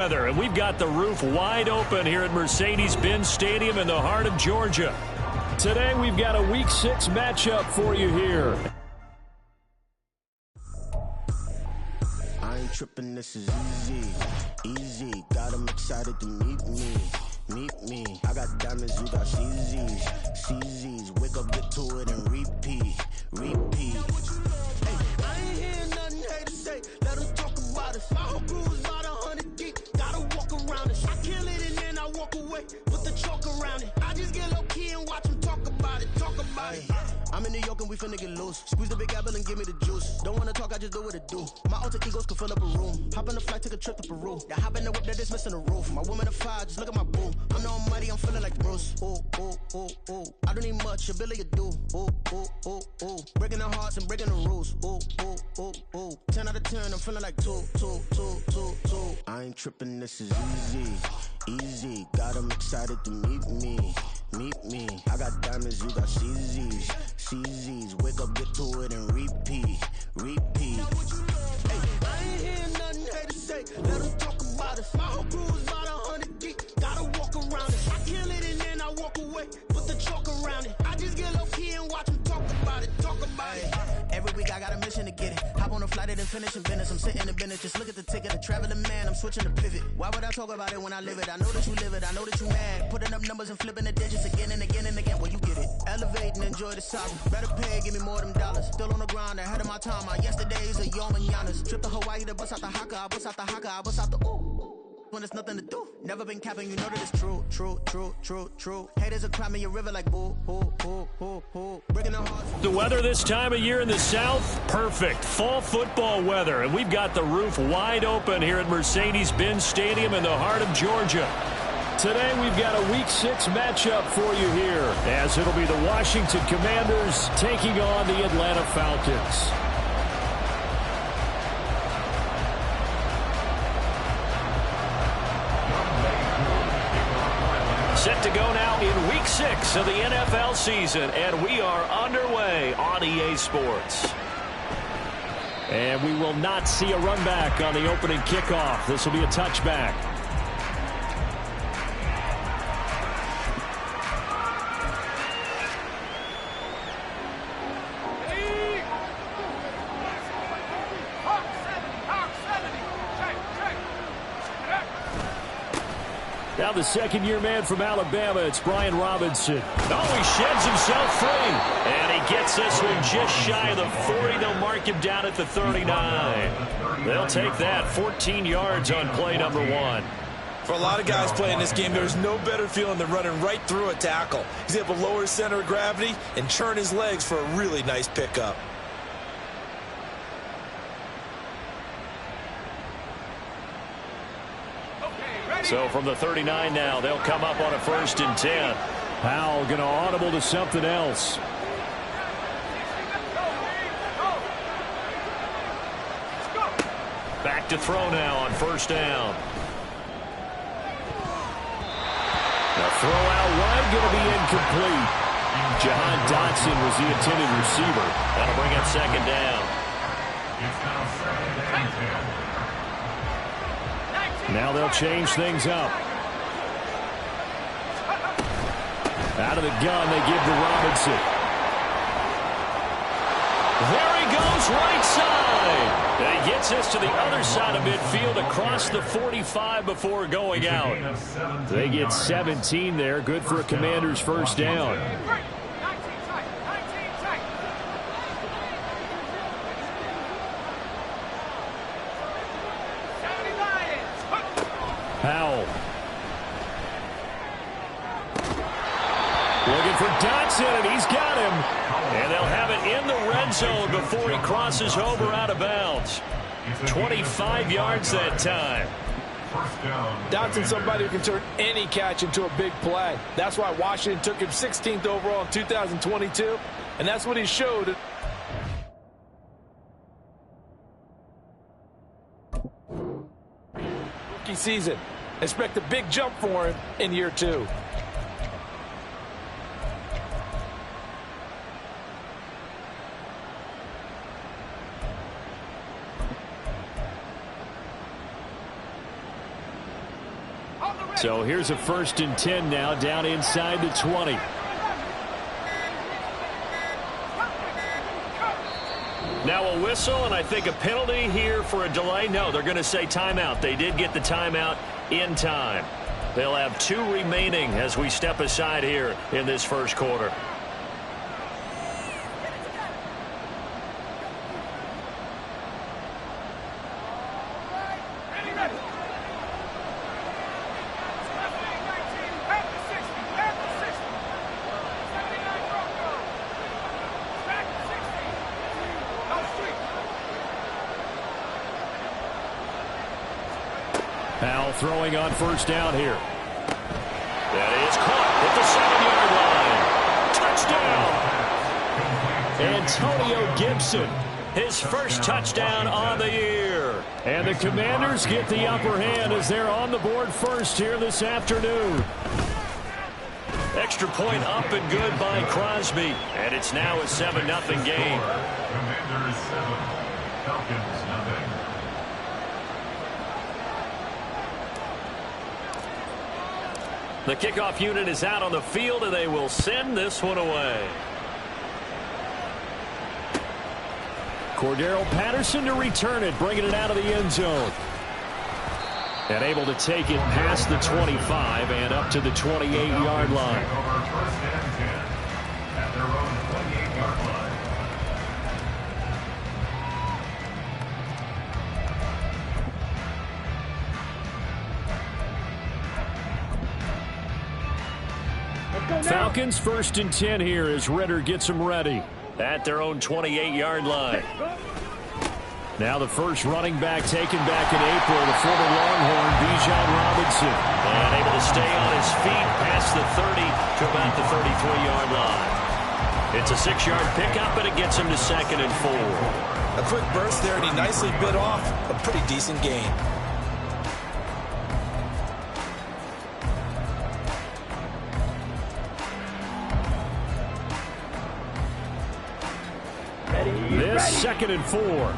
And we've got the roof wide open here at Mercedes-Benz Stadium in the heart of Georgia. Today we've got a Week 6 matchup for you here. I ain't tripping, this is easy. Got them excited to meet me. I got diamonds, you got CZs. Wake up, get to it, and repeat. Hey, I ain't hearing nothing haters say. Let them talk about us. My whole crew is about 100 deep. Gotta walk around it. I kill it and then I walk away. Put the chalk around it. I just get low key and watch them talk about it. I'm in New York and we finna get loose. Squeeze the big apple and give me the juice. Don't wanna talk, I just do what it do. My alter egos can fill up a room. Hop on the flight, take a trip to Peru. Yeah, hop in the whip that is missing the roof. My woman a fire, just look at my boo. I'm the almighty, I'm feeling like Bruce. Ooh. I don't need much, a billy a do. Ooh. Breaking the hearts and breaking the rules. Ooh. 10 out of 10, I'm feeling like two. I ain't tripping, this is easy. Got them excited to meet me. I got diamonds, you got CZs. Wake up, get to it, and repeat. Hey, I ain't hearing nothing haters say. Let them talk about us. My whole crew is about 100 deep. Gotta walk around it. I kill it and then I walk away. Put the chalk around it. I just get low key and watch them talk about it. Every week I got a mission to get it. Hop on a flight and then finish in business. I'm sitting in business. Just look at the ticket. A traveling man. I'm switching to pivot. Why would I talk about it when I live it? I know that you live it. I know that you mad. Putting up numbers and flipping the digits again and again. Well, you get it. Elevate and enjoy the saga. Better pay, give me more of them dollars. Still on the grind, ahead of my time. My yesterdays are your mananas. Trip to Hawaii to bust out the haka. I bust out the ooh. When there's nothing to do. Never been capping, you know that it's true. Haters will cry me a river like boo. Breaking the heart. The weather this time of year in the South, perfect. Fall football weather. And we've got the roof wide open here at Mercedes-Benz Stadium in the heart of Georgia. Today we've got a Week 6 matchup for you here, as it'll be the Washington Commanders taking on the Atlanta Falcons. Set to go now in Week 6 of the NFL season, and we are underway on EA Sports. And we will not see a run back on the opening kickoff. This will be a touchback. Now the second-year man from Alabama, it's Brian Robinson. Oh, he sheds himself free. And he gets this one just shy of the 40. They'll mark him down at the 39. They'll take that. 14 yards on play number 1. For a lot of guys playing this game, there's no better feeling than running right through a tackle. He's able to lower his center of gravity and churn his legs for a really nice pickup. So from the 39 now, they'll come up on a 1st and 10. Powell going to audible to something else. Back to throw now on 1st down. The throw out wide going to be incomplete. Jahan Dotson was the intended receiver. That'll bring up 2nd down. Now they'll change things up. Out of the gun, they give to Robinson. There he goes, right side. And he gets us to the other side of midfield across the 45 before going out. They get 17 there. Good for a Commander's 1st down. Powell. Looking for Dotson, and he's got him. And they'll have it in the red zone before he crosses over out of bounds. 25 yards that time. Dotson's somebody who can turn any catch into a big play. That's why Washington took him 16th overall in 2022, and that's what he showed. Rookie season. Expect a big jump for him in year 2. So here's a 1st and 10 now, down inside the 20. Now a whistle, and I think a penalty here for a delay. No, they're going to say timeout. They did get the timeout in time. They'll have 2 remaining as we step aside here in this first quarter. Powell throwing on 1st down here. That is caught at the 7-yard line. Touchdown! Antonio Gibson, his first touchdown on the year. And the Commanders get the upper hand as they're on the board first here this afternoon. Extra point up and good by Crosby. And it's now a 7-0 game. Commanders 7, Falcons nothing. The kickoff unit is out on the field, and they will send this one away. Cordero Patterson to return it, bringing it out of the end zone. And able to take it past the 25 and up to the 28-yard line. At their own 28-yard line. Falcons 1st and 10 here as Ritter gets them ready at their own 28-yard line. Now the first running back taken back in April, the former Longhorn, Bijan Robinson. And able to stay on his feet past the 30 to about the 33-yard line. It's a 6-yard pickup, and it gets him to 2nd and 4. A quick burst there, and he nicely bit off a pretty decent gain. This 2nd and 4.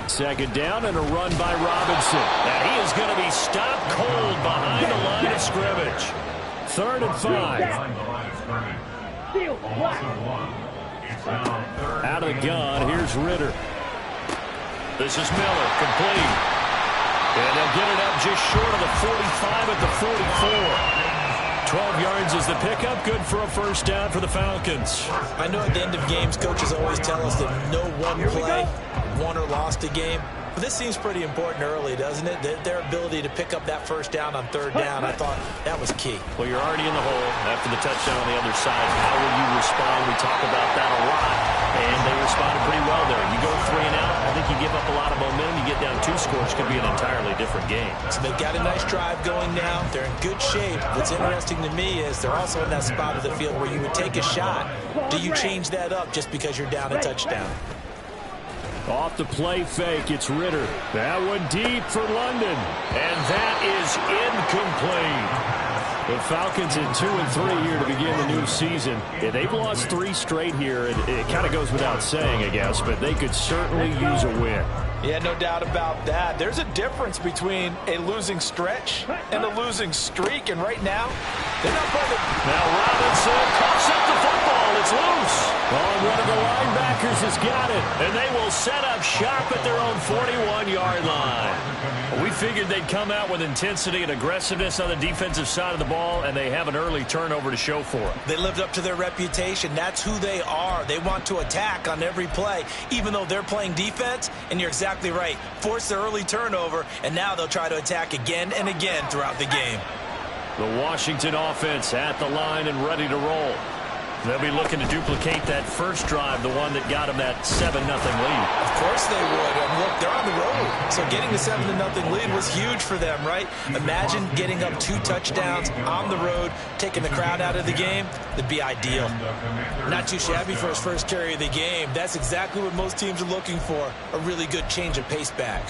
Second down and a run by Robinson. And he is going to be stopped cold behind the line of scrimmage. 3rd and 5. Out of the gun, here's Ritter. This is Miller, complete. And they'll get it up just short of the 45 at the 44. 12 yards is the pickup, good for a 1st down for the Falcons. I know at the end of games, coaches always tell us that no one play won or lost a game. But this seems pretty important early, doesn't it? Their ability to pick up that 1st down on 3rd down, I thought that was key. Well, you're already in the hole after the touchdown on the other side. How will you respond? We talk about that a lot, and they responded pretty well there. You go 3 and out, I think you give up a lot of momentum. You get down 2 scores, could be an entirely different game. So they've got a nice drive going now. They're in good shape. What's interesting to me is they're also in that spot of the field where you would take a shot. Do you change that up just because you're down a touchdown? Off the play fake, it's Ritter. That one deep for London. And that is incomplete. The Falcons in 2 and 3 here to begin the new season. Yeah, they've lost 3 straight here. It kind of goes without saying, I guess, but they could certainly use a win. Yeah, no doubt about that. There's a difference between a losing stretch and a losing streak, and right now, they're not playing. Now Robinson cuts up the football. It's loose. Oh, one of the linebackers has got it, and they will set up shop at their own 41-yard line. We figured they'd come out with intensity and aggressiveness on the defensive side of the ball, and they have an early turnover to show for it. They lived up to their reputation. That's who they are. They want to attack on every play, even though they're playing defense, and you're exactly right. Force the early turnover, and now they'll try to attack again and again throughout the game. The Washington offense at the line and ready to roll. They'll be looking to duplicate that first drive, the one that got them that 7-0 lead. Of course they would. Look, they're on the road. So getting the 7-0 lead was huge for them, right? Imagine getting up 2 touchdowns on the road, taking the crowd out of the game. That'd be ideal. Not too shabby for his first carry of the game. That's exactly what most teams are looking for. A really good change of pace back.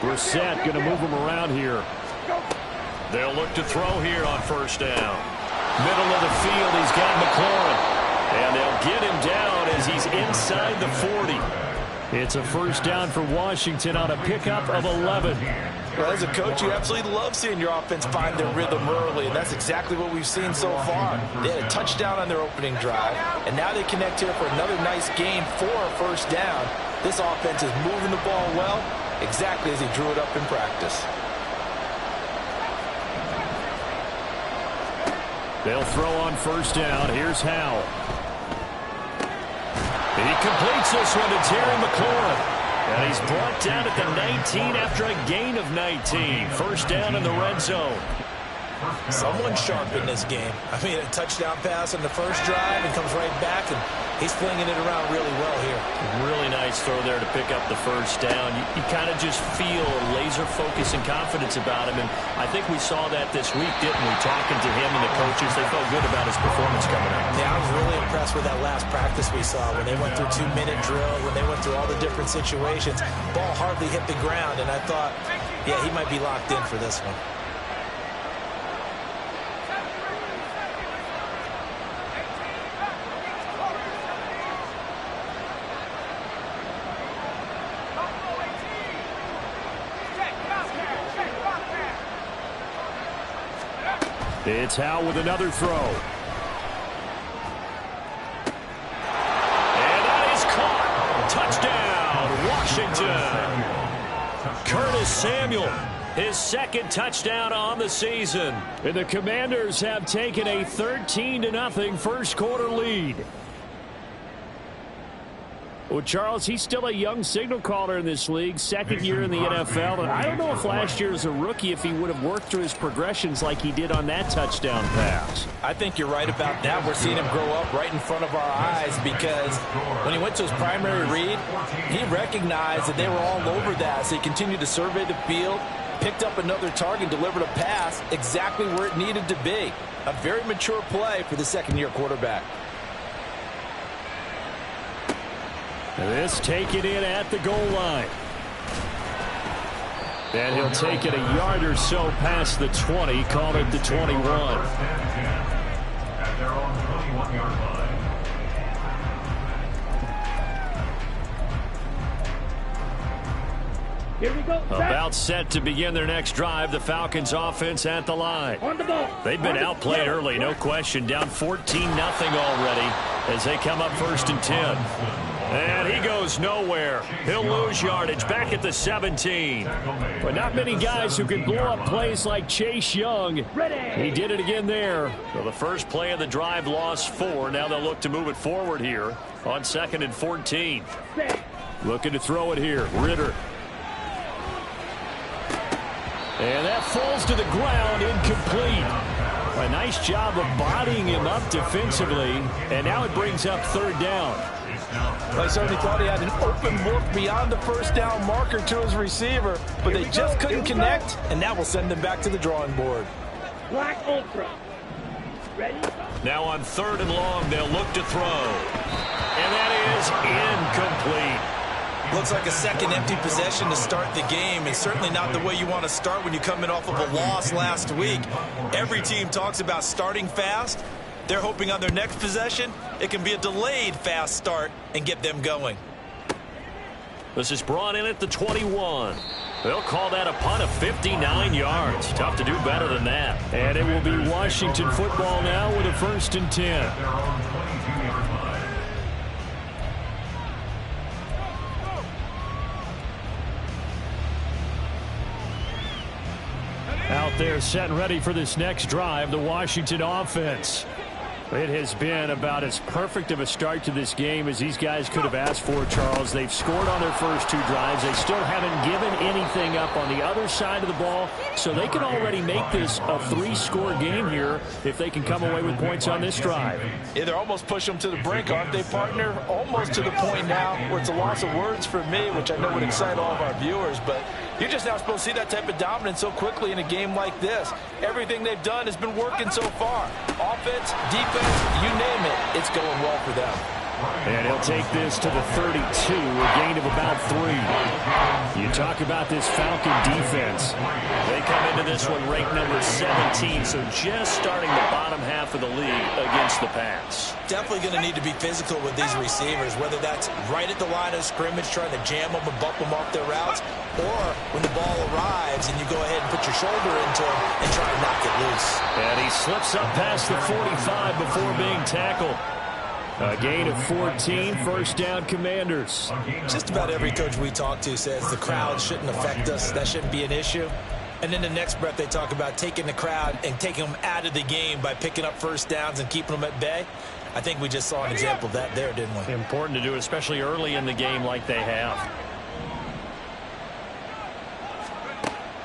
Brissett going to move him around here. They'll look to throw here on first down. Middle of the field, he's got McLaurin. And they'll get him down as he's inside the 40. It's a first down for Washington on a pickup of 11. Well, as a coach, you absolutely love seeing your offense find their rhythm early, and that's exactly what we've seen so far. They had a touchdown on their opening drive, and now they connect here for another nice gain for a first down. This offense is moving the ball well, exactly as he drew it up in practice. They'll throw on first down. Here's Howell. He completes this one to Terry McLaurin. And he's brought down at the 19 after a gain of 19. First down in the red zone. Someone sharp in this game. I mean, a touchdown pass on the first drive and comes right back, and he's flinging it around really well here. Really nice throw there to pick up the first down. You kind of just feel a laser focus and confidence about him, and I think we saw that this week, didn't we? Talking to him and the coaches, they felt good about his performance coming up. Yeah, I was really impressed with that last practice we saw when they went through 2-minute drill, when they went through all the different situations. Ball hardly hit the ground, and I thought, yeah, he might be locked in for this one. It's Howell with another throw. And that is caught. Touchdown, Washington. Curtis Samuel, his second touchdown on the season. And the Commanders have taken a 13-0 first quarter lead. Well, Charles, he's still a young signal caller in this league, second year in the NFL. And I don't know if last year as a rookie, if he would have worked through his progressions like he did on that touchdown pass. I think you're right about that. We're seeing him grow up right in front of our eyes because when he went to his primary read, he recognized that they were all over that. So he continued to survey the field, picked up another target, delivered a pass exactly where it needed to be. A very mature play for the second-year quarterback. This taken in at the goal line. And he'll take it a yard or so past the 20, call it the 21. At their own 21-yard line. Here we go. About set to begin their next drive. The Falcons offense at the line. On the ball. They've been outplayed early, no question. Down 14-0 already as they come up 1st and 10. And he goes nowhere. He'll lose yardage back at the 17. But not many guys who can blow up plays like Chase Young. He did it again there. So the first play of the drive lost 4. Now they'll look to move it forward here on 2nd and 14. Looking to throw it here. Ritter. And that falls to the ground, incomplete. A nice job of bodying him up defensively. And now it brings up 3rd down. I certainly thought he had an open look beyond the first down marker to his receiver, but they just couldn't connect, and that will send them back to the drawing board. Black Ultra. Ready? Now on 3rd and long, they'll look to throw. And that is incomplete. Looks like a second empty possession to start the game, and certainly not the way you want to start when you come in off of a loss last week. Every team talks about starting fast. They're hoping on their next possession, it can be a delayed fast start and get them going. This is brought in at the 21. They'll call that a punt of 59 yards. Tough to do better than that. And it will be Washington football now with a 1st and 10. At their own 22-yard line. Out there set and ready for this next drive, the Washington offense. It has been about as perfect of a start to this game as these guys could have asked for, Charles. They've scored on their first 2 drives. They still haven't given anything up on the other side of the ball, so they can already make this a 3-score game here if they can come away with points on this drive. Yeah, they're almost pushing them to the brink, aren't they, partner? Almost to the point now where it's a loss of words for me, which I know would excite all of our viewers, but you're just not supposed to see that type of dominance so quickly in a game like this. Everything they've done has been working so far. Offense, defense, you name it, it's going well for them. And he'll take this to the 32, a gain of about 3. You talk about this Falcon defense. They come into this one ranked number 17, so just starting the bottom half of the league against the pass. Definitely going to need to be physical with these receivers, whether that's right at the line of scrimmage trying to jam them and bump them off their routes, or when the ball arrives and you go ahead and put your shoulder into them and try to knock it loose. And he slips up past the 45 before being tackled. A gain of 14, first down, Commanders. Just about every coach we talk to says the crowd shouldn't affect us. That shouldn't be an issue. And in the next breath, they talk about taking the crowd and taking them out of the game by picking up first downs and keeping them at bay. I think we just saw an example of that there, didn't we? Important to do it, especially early in the game like they have.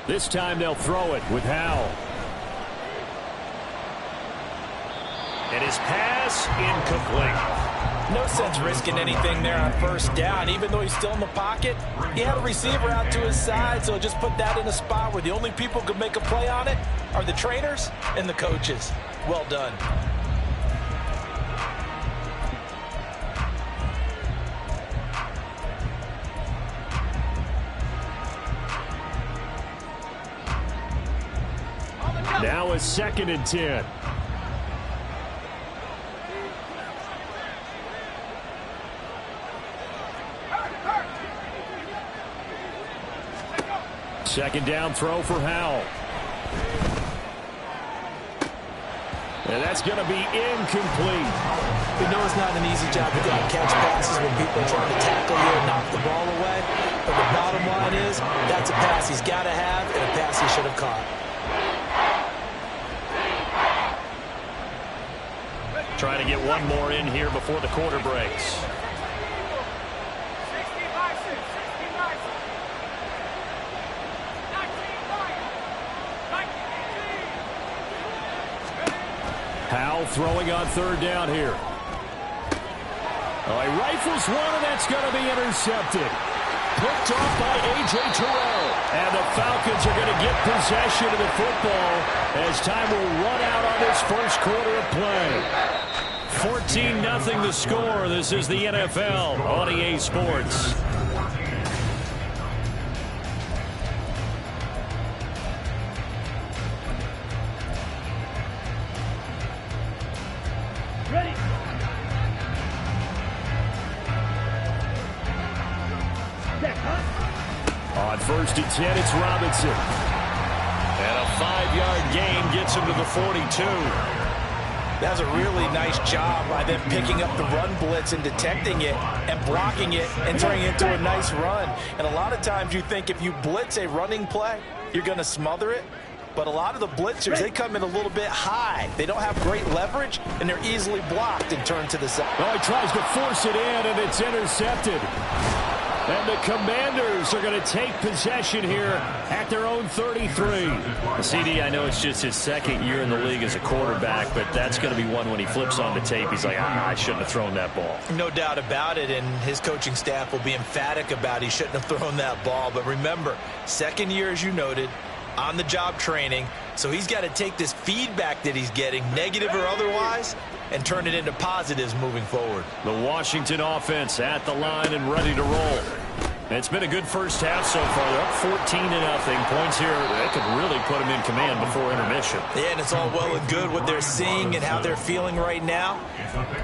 This time they'll throw it with Howell. And his pass incomplete. No sense risking anything there on first down. Even though he's still in the pocket, he had a receiver out to his side, so just put that in a spot where the only people who could make a play on it are the trainers and the coaches. Well done. Now a 2nd and 10. Second down throw for Howell. And that's going to be incomplete. We know it's not an easy job to go out and catch passes when people are trying to tackle you and knock the ball away. But the bottom line is that's a pass he's got to have and a pass he should have caught. Trying to get one more in here before the quarter breaks. Howell throwing on 3rd down here. Oh, he rifles one, and that's going to be intercepted. Picked off by A.J. Terrell. And the Falcons are going to get possession of the football as time will run out on this first quarter of play. 14-0 the score. This is the NFL on EA Sports. Ready. On 1st and 10, it's Robinson. And a 5-yard gain gets him to the 42. That was a really nice job by them picking up the run blitz and detecting it and blocking it and turning it into a nice run. And a lot of times you think if you blitz a running play, you're going to smother it. But a lot of the blitzers, they come in a little bit high. They don't have great leverage, and they're easily blocked and turned to the side. Well, he tries to force it in, and it's intercepted. And the Commanders are going to take possession here at their own 33. CD, I know it's just his 2nd year in the league as a quarterback, but that's going to be one when he flips on the tape. He's like, I shouldn't have thrown that ball. No doubt about it, and his coaching staff will be emphatic about he shouldn't have thrown that ball. But remember, 2nd year, as you noted, on-the-job training, so he's got to take this feedback that he's getting, negative or otherwise, and turn it into positives moving forward. The Washington offense at the line and ready to roll. It's been a good first half so far. They're up 14-0. Points here, they could really put them in command before intermission. Yeah, and it's all well and good what they're seeing and how they're feeling right now.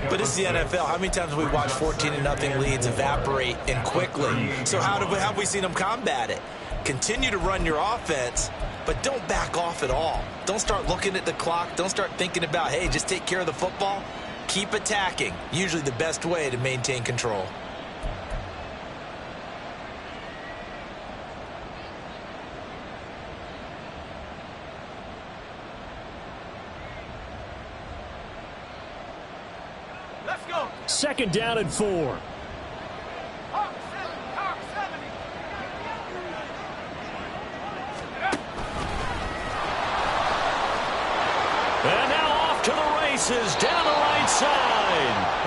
But it's the NFL. How many times have we watched 14-0 leads evaporate and quickly? So how have we seen them combat it? Continue to run your offense, but don't back off at all. Don't start looking at the clock. Don't start thinking about, hey, just take care of the football. Keep attacking. Usually the best way to maintain control. Let's go. 2nd down and 4. And now off to the races, down the right side.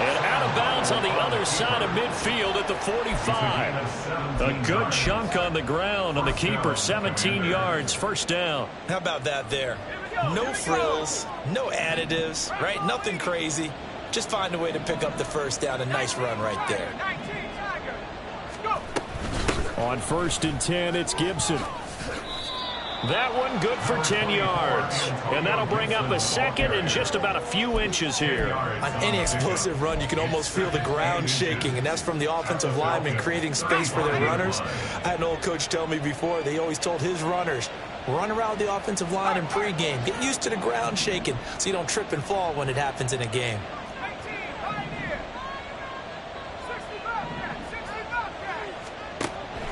And out of bounds on the other side of midfield at the 45. A good chunk on the ground on the keeper, 17 yards, first down. How about that there? No frills, no additives, right? Nothing crazy. just find a way to pick up the first down. A nice run right there. On 1st and 10, it's Gibson. That one good for 10 yards. And that'll bring up a second and just about a few inches here. On any explosive run, you can almost feel the ground shaking, and that's from the offensive linemen creating space for their runners. I had an old coach tell me before, they always told his runners, run around the offensive line in pregame. Get used to the ground shaking so you don't trip and fall when it happens in a game.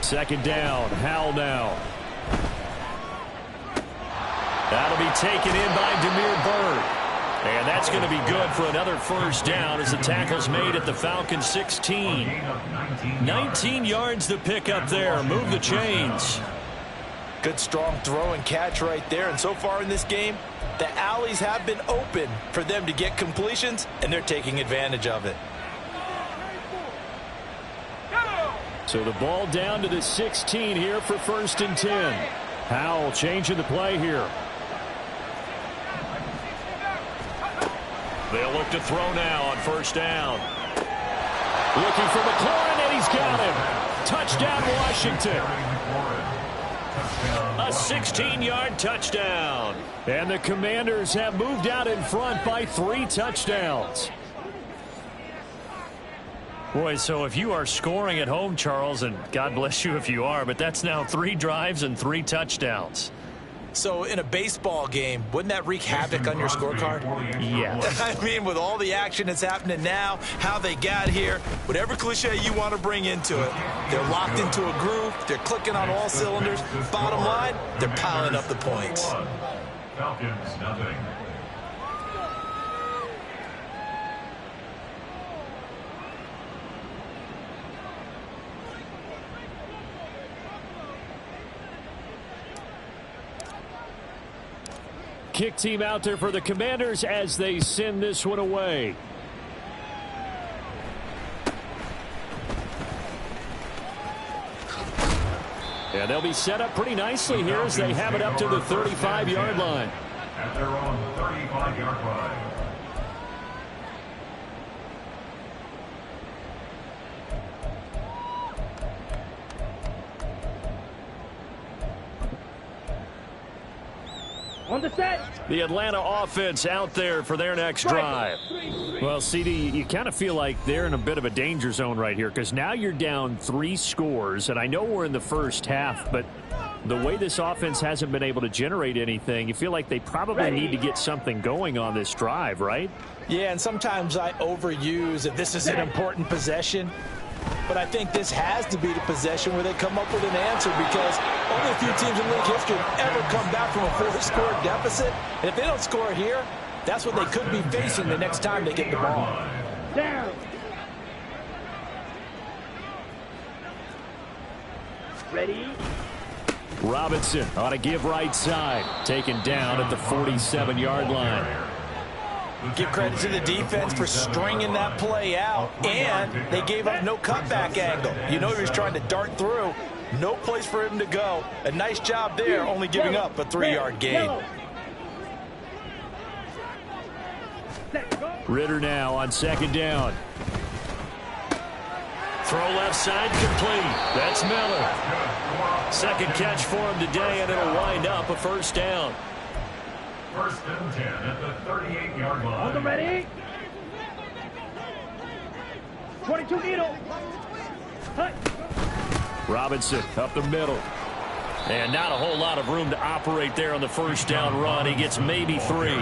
Second down, Howell now. That'll be taken in by Demir Bird. And that's going to be good for another first down as the tackle's made at the Falcons 16. 19 yards to pick up there. Move the chains. Good strong throw and catch right there. And so far in this game, the alleys have been open for them to get completions, and they're taking advantage of it. So the ball down to the 16 here for 1st and 10. Howell changing the play here. They'll look to throw now on 1st down. Looking for McLaurin, and he's got him. Touchdown, Washington. A 16-yard touchdown. And the Commanders have moved out in front by 3 touchdowns. Boy, so if you are scoring at home, Charles, and God bless you if you are, but that's now 3 drives and 3 touchdowns. So in a baseball game, wouldn't that wreak havoc on your scorecard? Yeah. I mean, with all the action that's happening now, how they got here, whatever cliche you want to bring into it, they're locked into a groove, they're clicking on all cylinders. Bottom line, they're piling up the points. Falcons, nothing. Kick team out there for the Commanders as they send this one away. And they'll be set up pretty nicely here as they have it up to the 35-yard line. At their own 35-yard line. On the set. The Atlanta offense out there for their next drive. Well, CD, you kind of feel like they're in a bit of a danger zone right here because now you're down 3 scores, and I know we're in the first half, but the way this offense hasn't been able to generate anything, you feel like they probably need to get something going on this drive, right? Yeah, and sometimes I overuse that this is an important possession. But I think this has to be the possession where they come up with an answer because only a few teams in league history have ever come back from a 4-score deficit. And if they don't score here, that's what they could be facing the next time they get the ball. Down. Ready. Robinson on a give right side. Taken down at the 47-yard line. Give credit to the defense for stringing that play out, and they gave up no cutback angle. You know he was trying to dart through. No place for him to go. A nice job there, only giving up a 3-yard gain. Ritter now on 2nd down. Throw left side complete. That's Miller. Second catch for him today, and it'll wind up a 1st down. 1st and 10 at the 38-yard line. On the ready. 22 needle. Cut. Robinson up the middle. And not a whole lot of room to operate there on the 1st down run. He gets maybe 3.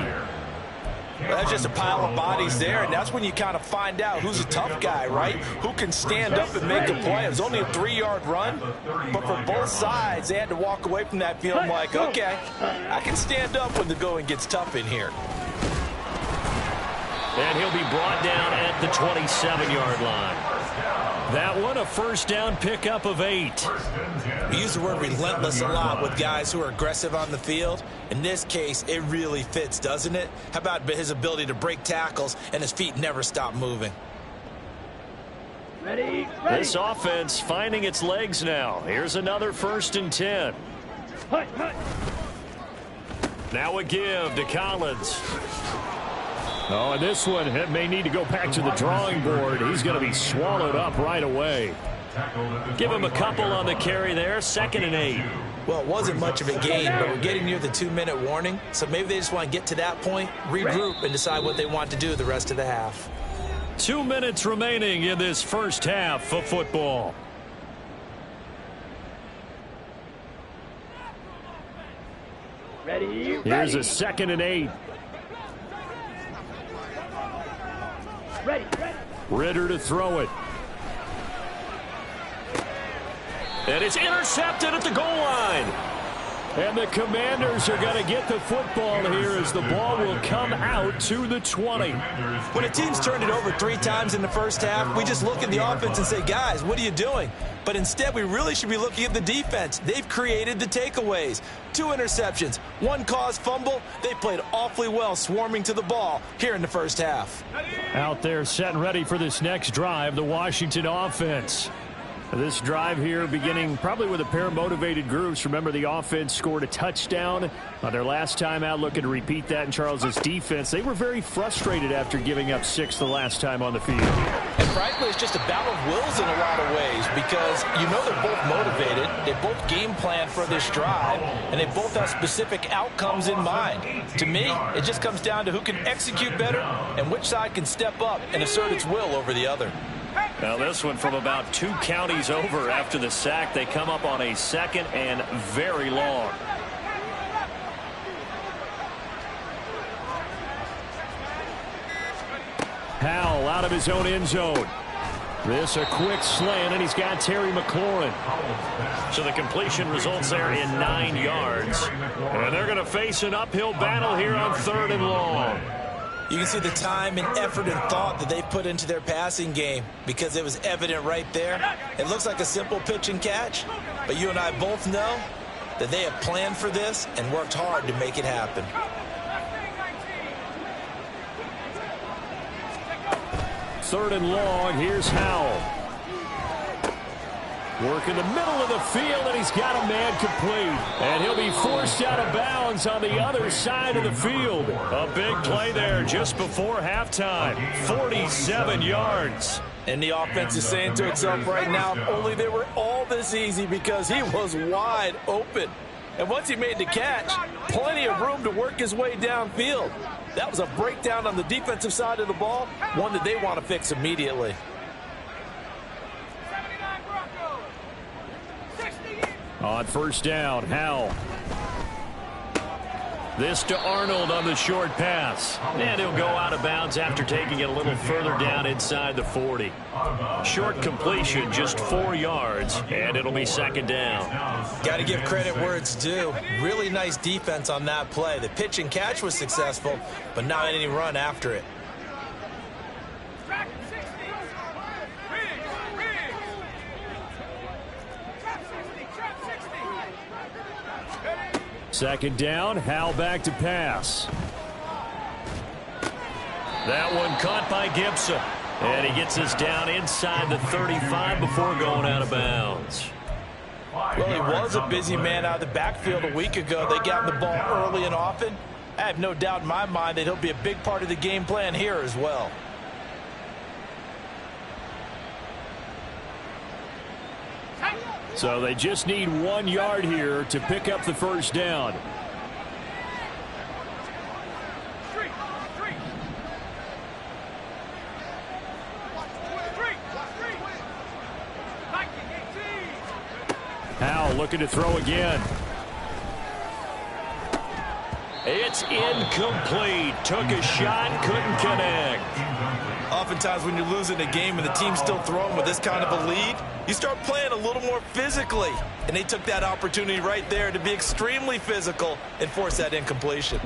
Well, that's just a pile of bodies there, and that's when you kind of find out who's a tough guy, right? Who can stand up and make a play. It was only a 3-yard run, but for both sides, they had to walk away from that feeling like, okay, I can stand up when the going gets tough in here. And he'll be brought down at the 27-yard line. That one, a 1st down pickup of 8. We use the word relentless a lot with guys who are aggressive on the field. In this case, it really fits, doesn't it? How about his ability to break tackles and his feet never stop moving? Ready. This offense finding its legs now. Here's another 1st and 10. Hut. Now a give to Collins. Oh, and this one may need to go back to the drawing board. He's going to be swallowed up right away. Give him a couple on the carry there. 2nd and 8. Well, it wasn't much of a gain, but we're getting near the 2-minute warning. So maybe they just want to get to that point, regroup, and decide what they want to do the rest of the half. 2 minutes remaining in this first half of football. Ready. Here's a 2nd and 8. Ready. Ritter to throw it. And it's intercepted at the goal line. And the Commanders are going to get the football here as the ball will come out to the 20. When a team's turned it over 3 times in the first half, we just look at the offense and say, guys, what are you doing? But instead, we really should be looking at the defense. They've created the takeaways. 2 interceptions, 1 caused fumble. They played awfully well swarming to the ball here in the first half. Out there set and ready for this next drive, the Washington offense. This drive here beginning probably with a pair of motivated groups. Remember, the offense scored a touchdown on their last time out. Looking to repeat that in Charles's defense. They were very frustrated after giving up 6 the last time on the field. And frankly, it's just a battle of wills in a lot of ways because you know they're both motivated. They both game plan for this drive, and they both have specific outcomes in mind. To me, it just comes down to who can execute better and which side can step up and assert its will over the other. Now this one from about 2 counties over after the sack. They come up on a 2nd and very long. Howell out of his own end zone. This a quick slant, and he's got Terry McLaurin. So the completion results there in 9 yards. And they're going to face an uphill battle here on 3rd and long. You can see the time and effort and thought that they put into their passing game because it was evident right there. It looks like a simple pitch and catch, but you and I both know that they have planned for this and worked hard to make it happen. Third and long, here's Howell. Work in the middle of the field, and he's got a man complete. And he'll be forced out of bounds on the other side of the field. A big play there just before halftime. 47 yards. And the offense is saying to itself right now, if only they were all this easy because he was wide open. And once he made the catch, plenty of room to work his way downfield. That was a breakdown on the defensive side of the ball, one that they want to fix immediately. On first down, Howell. This to Arnold on the short pass. And he'll go out of bounds after taking it a little further down inside the 40. Short completion, just 4 yards, and it'll be 2nd down. Got to give credit where it's due. Really nice defense on that play. The pitch and catch was successful, but not any run after it. Second down, Howell back to pass. That one caught by Gibson. And he gets us down inside the 35 before going out of bounds. Well, he was a busy man out of the backfield a week ago. They got the ball early and often. I have no doubt in my mind that he'll be a big part of the game plan here as well. So they just need 1 yard here to pick up the first down. Howell looking to throw again. It's incomplete. Took a shot, couldn't connect. Oftentimes when you're losing a game and the team's still throwing with this kind of a lead, you start playing a little more physically. And they took that opportunity right there to be extremely physical and force that incompletion.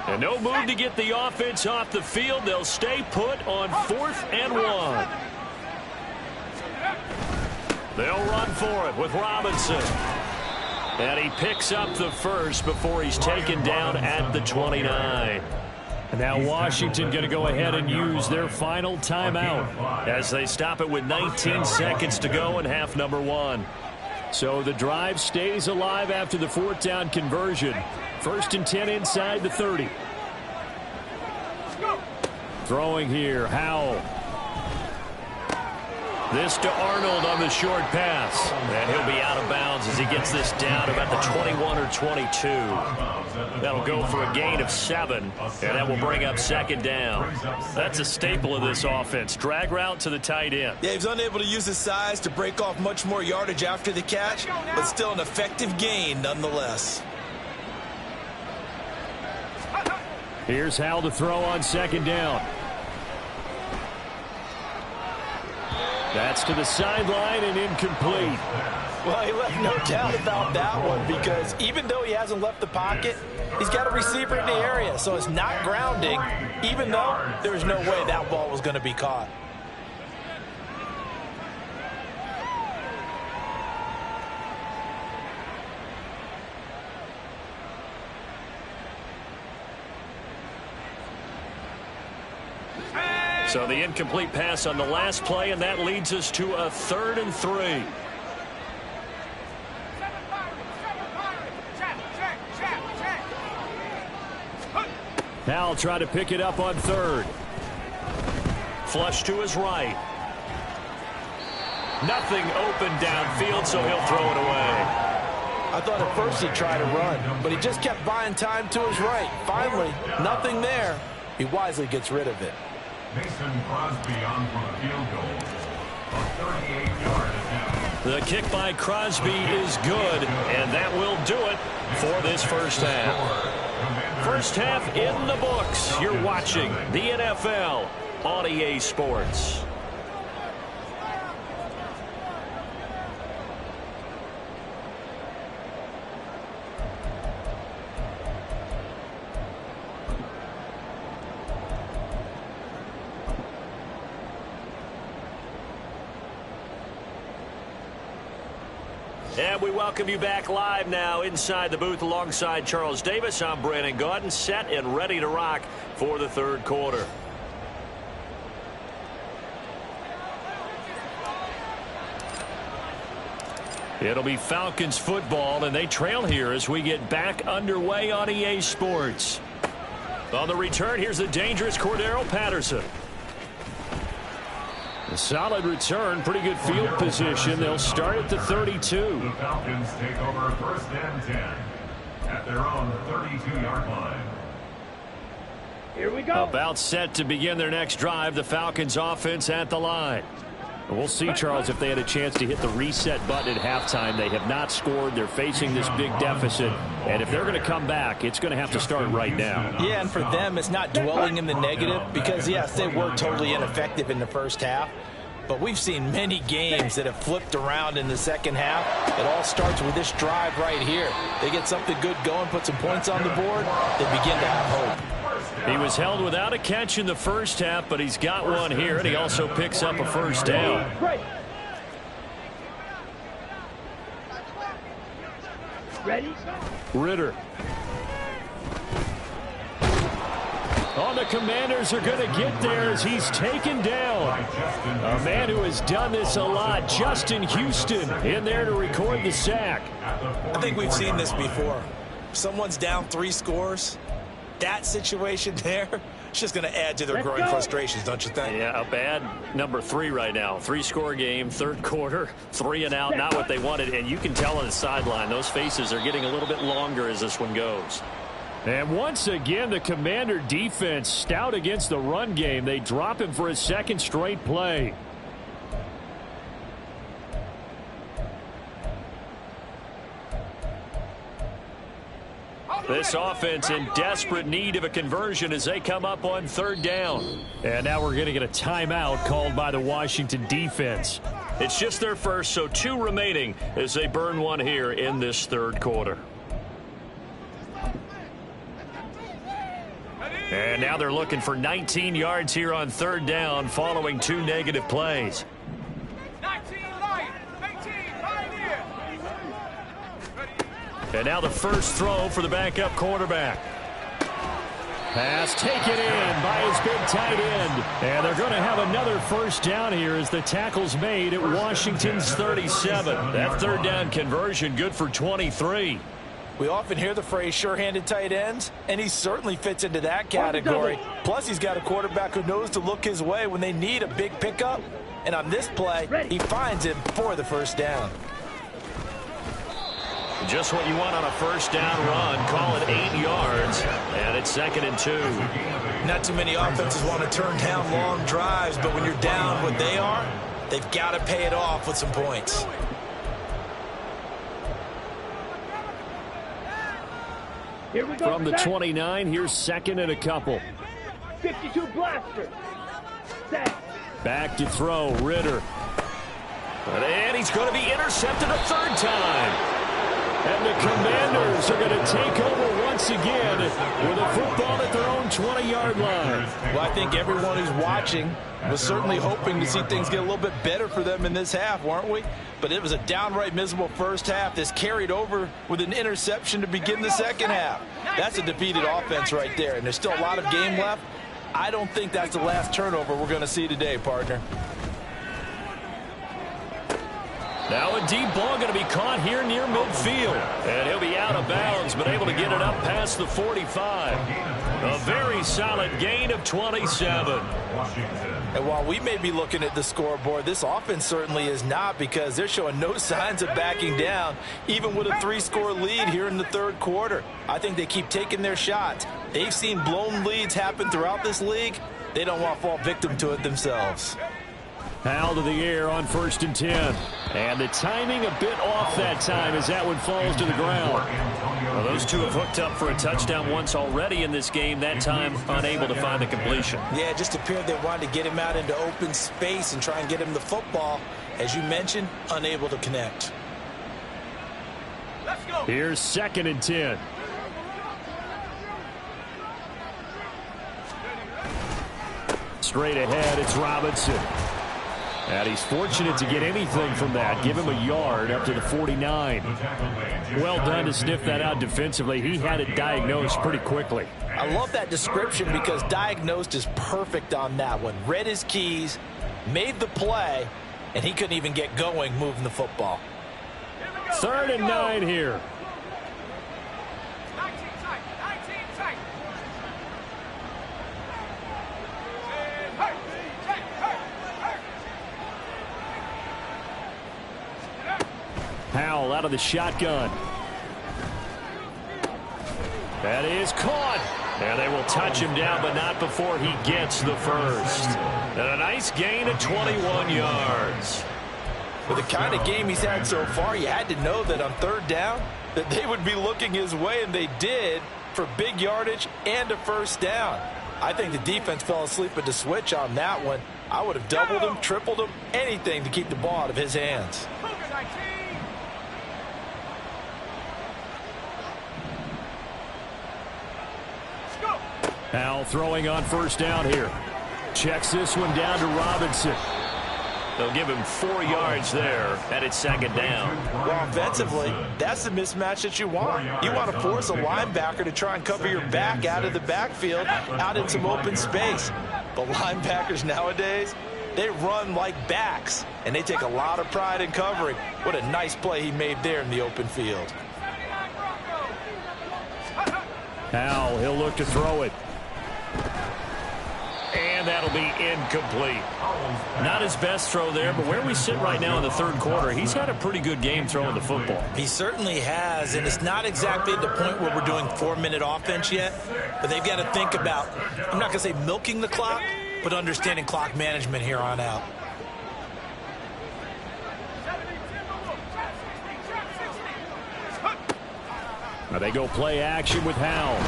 And no move to get the offense off the field. They'll stay put on 4th and 1. They'll run for it with Robinson. And he picks up the first before he's taken down at the 29. And now Washington going to go ahead and use their final timeout as they stop it with 19 seconds to go in half number 1. So the drive stays alive after the fourth down conversion. 1st and 10 inside the 30. Throwing here, Howell. This to Arnold on the short pass. And he'll be out of bounds as he gets this down about the 21 or 22. That'll go for a gain of 7, and that will bring up 2nd down. That's a staple of this offense. Drag route to the tight end. Yeah, he was unable to use his size to break off much more yardage after the catch, but still an effective gain nonetheless. Here's Howell to throw on 2nd down. That's to the sideline and incomplete. Well, he left no doubt about that one because even though he hasn't left the pocket, he's got a receiver in the area, so it's not grounding, even though there's no way that ball was going to be caught. So the incomplete pass on the last play, and that leads us to a 3rd and 3. Howell try to pick it up on 3rd. Flush to his right. Nothing open downfield, so he'll throw it away. I thought at first he'd try to run, but he just kept buying time to his right. Finally, nothing there. He wisely gets rid of it. Mason Crosby on for the field goal. A 38-yard attempt. The kick by Crosby is good, and that will do it for this first half. First half in the books. You're watching the NFL on EA Sports. And we welcome you back live now inside the booth alongside Charles Davis. I'm Brandon Gaudin, set and ready to rock for the 3rd quarter. It'll be Falcons football, and they trail here as we get back underway on EA Sports. On the return, here's the dangerous Cordero Patterson. A solid return, pretty good field position. They'll start at the 32. The Falcons take over 1st and 10 at their own 32-yard line. Here we go. About set to begin their next drive. The Falcons offense at the line. We'll see, Charles, if they had a chance to hit the reset button at halftime. They have not scored. They're facing this big deficit. And if they're going to come back, it's going to have to start right now. Yeah, and for them, it's not dwelling in the negative because, yes, they were totally ineffective in the first half. But we've seen many games that have flipped around in the second half. It all starts with this drive right here. They get something good going, put some points on the board, they begin to have hope. He was held without a catch in the first half, but he's got one here, and he also picks up a first down. Ready? Ritter. Oh, the Commanders are going to get there as he's taken down. A man who has done this a lot, Justin Houston, in there to record the sack. I think we've seen this before. Someone's down 3 scores. That situation there, it's just going to add to their growing frustrations, don't you think? Yeah, a bad number 3 right now. 3-score game, 3rd quarter, 3 and out, not what they wanted. And you can tell on the sideline, those faces are getting a little bit longer as this one goes. And once again, the Commander defense stout against the run game. They drop him for his 2nd straight play. This offense in desperate need of a conversion as they come up on 3rd down. And now we're going to get a timeout called by the Washington defense. It's just their first, so 2 remaining as they burn one here in this 3rd quarter. And now they're looking for 19 yards here on 3rd down following 2 negative plays. 19 right, 18 pioneer. And now the first throw for the backup quarterback. Pass taken in by his big tight end. And they're going to have another first down here as the tackle's made at Washington's 37. That third down conversion good for 23. We often hear the phrase sure-handed tight ends, and he certainly fits into that category. Plus, he's got a quarterback who knows to look his way when they need a big pickup. And on this play, he finds him for the first down. Just what you want on a first down run. Call it 8 yards. And it's 2nd and 2. Not too many offenses want to turn down long drives, but when you're down what they are, they've got to pay it off with some points. Here we go. From the 29, here's 2nd and a couple. 52 blaster. Set. Back to throw, Ritter. And he's going to be intercepted a third time. And the Commanders are going to take over once again with a football at their own 20-yard line. Well, I think everyone who's watching was certainly hoping to see things get a little bit better for them in this half, weren't we? But it was a downright miserable first half. This carried over with an interception to begin the second half. That's a defeated offense right there, and there's still a lot of game left. I don't think that's the last turnover we're going to see today, partner. Now a deep ball going to be caught here near midfield. And he'll be out of bounds, but able to get it up past the 45. A very solid gain of 27. And while we may be looking at the scoreboard, this offense certainly is not, because they're showing no signs of backing down, even with a 3-score lead here in the third quarter. I think they keep taking their shots. They've seen blown leads happen throughout this league. They don't want to fall victim to it themselves. Howell to the air on 1st and 10. And the timing a bit off that time as that one falls to the ground. Well, those two have hooked up for a touchdown once already in this game, that time unable to find the completion. Yeah, it just appeared they wanted to get him out into open space and try and get him the football. As you mentioned, unable to connect. Let's go. Here's 2nd and 10. Straight ahead, it's Robinson. And he's fortunate to get anything from that. Give him a yard up to the 49. Well done to sniff that out defensively. He had it diagnosed pretty quickly. I love that description because diagnosed is perfect on that one. Read his keys, made the play, and he couldn't even get going moving the football. 3rd and 9 here. 19 tight. 19 tight. Howell out of the shotgun. That is caught. And they will touch him down, but not before he gets the first. And a nice gain of 21 yards. With the kind of game he's had so far, you had to know that on 3rd down that they would be looking his way, and they did, for big yardage and a first down. I think the defense fell asleep at the switch on that one. I would have doubled him, tripled him, anything to keep the ball out of his hands. Howell throwing on 1st down here. Checks this one down to Robinson. They'll give him 4 yards there, and it's 2nd down. Well, offensively, that's the mismatch that you want. You want to force a linebacker to try and cover your back out of the backfield, out in some open space. But linebackers nowadays, they run like backs, and they take a lot of pride in covering. What a nice play he made there in the open field. Howell, he'll look to throw it. And that'll be incomplete. Not his best throw there, but where we sit right now in the third quarter, he's had a pretty good game throwing the football. He certainly has, and it's not exactly at the point where we're doing 4-minute offense yet, but they've got to think about, I'm not going to say milking the clock, but understanding clock management here on out. Now they go play action with Howell.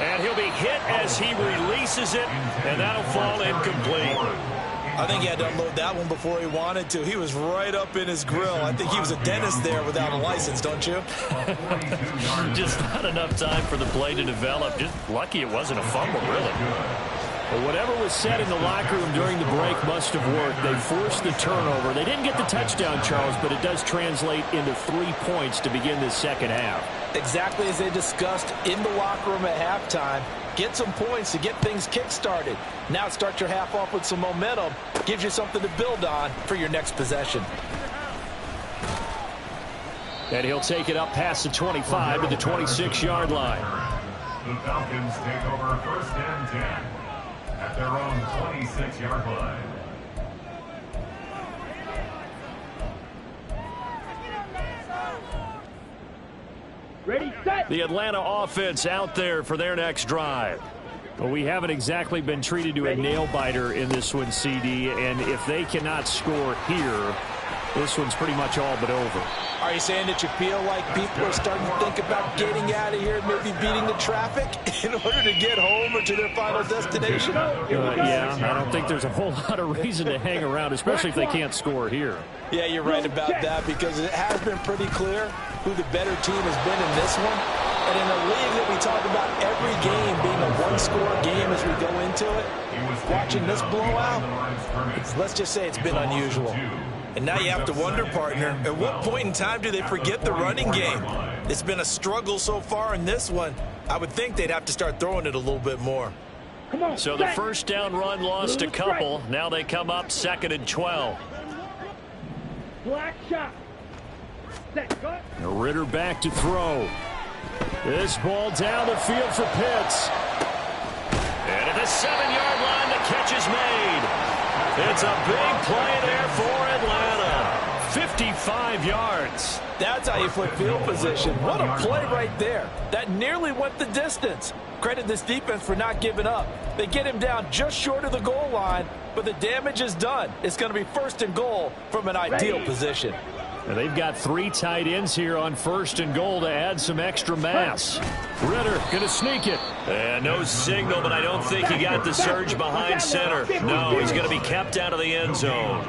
And he'll be hit as he releases it, and that'll fall incomplete. I think he had to unload that one before he wanted to. He was right up in his grill. I think he was a dentist there without a license, don't you? Just not enough time for the play to develop. Just lucky it wasn't a fumble, really. But whatever was said in the locker room during the break must have worked. They forced the turnover. They didn't get the touchdown, Charles, but it does translate into 3 points to begin this second half. Exactly as they discussed in the locker room at halftime. Get some points to get things kick-started. Now start your half off with some momentum. Gives you something to build on for your next possession. And he'll take it up past the 25 to the 26-yard line. The Falcons take over 1st and 10 at their own 26-yard line. Ready, set. The Atlanta offense out there for their next drive. But we haven't exactly been treated to a nail-biter in this one, CD. And if they cannot score here, this one's pretty much all but over. Are you saying that you feel like people are starting to think about getting out of here and maybe beating the traffic in order to get home or to their final destination? Yeah, I don't think there's a whole lot of reason to hang around, especially if they can't score here. Yeah, you're right about that, because it has been pretty clear who the better team has been in this one. And in a league that we talk about every game being a one-score game as we go into it, watching this blowout, let's just say it's been unusual. And now you have to wonder, partner, at what point in time do they forget the running game? It's been a struggle so far in this one. I would think they'd have to start throwing it a little bit more. So the first down run lost a couple. Now they come up 2nd and 12. Black shot. Set, go. Ritter back to throw. This ball down the field for Pitts. And at the 7-yard line, the catch is made. It's a big play there for Atlanta. 55 yards. That's how you flip field position. What a play right there. That nearly went the distance. Credit this defense for not giving up. They get him down just short of the goal line, but the damage is done. It's going to be 1st and goal from an ideal position. And they've got 3 tight ends here on 1st and goal to add some extra mass. Ritter going to sneak it. And no signal, but I don't think he got the surge behind center. No, he's going to be kept out of the end zone.